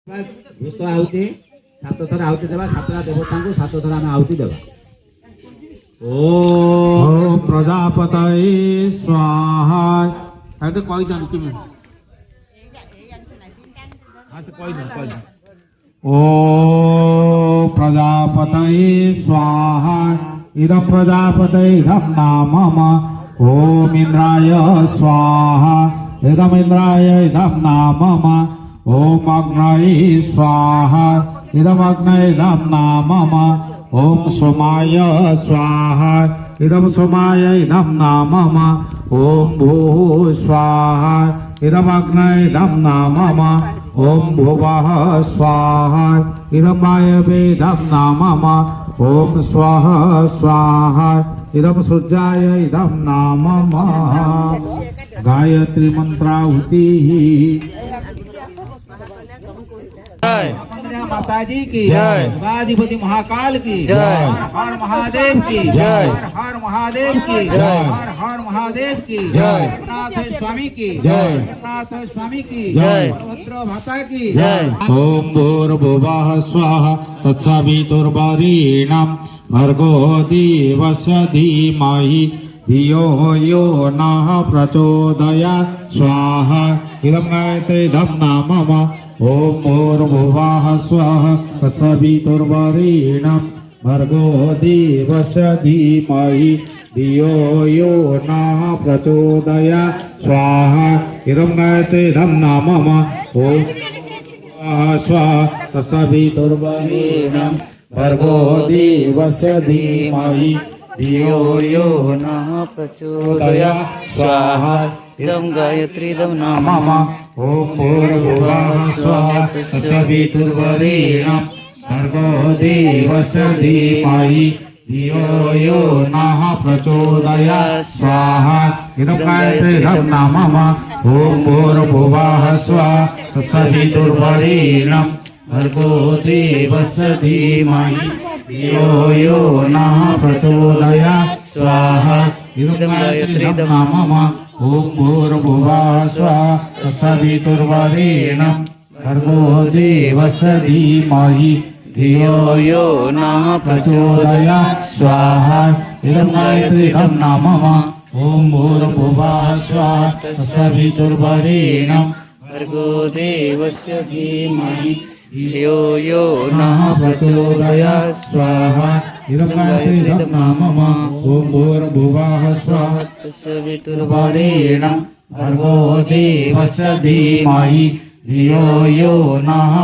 भूत आहुति 7 थर आहुति देवा 7टा देवता को 7 थर आमे आहुति देवा। ओम प्रजापतये स्वाहा ताते कोइ जान कि में अच्छा कोइ ना ओम प्रजापतये स्वाहा इदं प्रजापतये इदं नामम ओम इंद्राय स्वाहा इदं इंद्राय इदं नामम ओम अग्नये स्वाहा इदं अग्नये इदं नामम ओम सोमाय स्वाहा इदं सोमाय इदं नामम ओम भूः स्वाहा इदं अग्नये इदं नामम ओम भुवः स्वाहा इदं वायवे इदं नामम ओम स्वः स्वाहा इदं सूर्याय इदं नामम गायत्री मंत्राहुतिः। माताजी की जय। गाधिपति महाकाल की जय। हर महादेव की जय। हर महादेव की जय। हर महादेव की जय। नाथ स्वामी की जय। नाथ स्वामी की जय। रुद्र माता की जय। ओम भूर्भुवः स्वः तत्सवितुर्वरेण्यं भर्गो देवस्य धीमहि धियो यो नः प्रचोदयात् स्वाहा इदं गायत्री इदं नामम ओम भूर्भुवः स्वः तत्सवितुर्वरेण्यं भर्गो देवस्य धीमहि धियो यो नः प्रचोदयात् स्वाहा इदं गायत्री इदं नामम ओम स्वाहा तत्सवितुर्वरेण्यं भर्गो देवस्य धीमहि धियो यो नः प्रचोदयात् स्वाहा इदं गायत्री इदं नामम ओम भूर्भुवः स्वः तत्सवितुर्वरेण्यं भर्गो देवस्य धीमहि धियो यो नः प्रचोदयात् स्वाहा इदं गायत्री इदं नामम ओम भूर्भुवः स्वः तत्सवितुर्वरेण्यं भर्गो देवस्य धीमहि धियो यो नः प्रचोदयात् स्वाहा इदं गायत्री इदं नामम ओम भूर्भुवः स्वः तत्सवितुर्वरेण्यं भर्गो देवस्य धीमहि धियो यो नः प्रचोदयात् स्वाहा इदं गायत्री इदं नामम ओम भूर्भुवः स्वः तत्सवितुर्वरेण्यं भर्गो देवस्य धीमहि धियो यो नः प्रचोदयात् स्वाहा इदं गायत्री इदं नामम ओम भूर्भुवः स्वः तत्सवितुर्वरेण्यं भर्गो देवस्य धीमहि धियो यो नः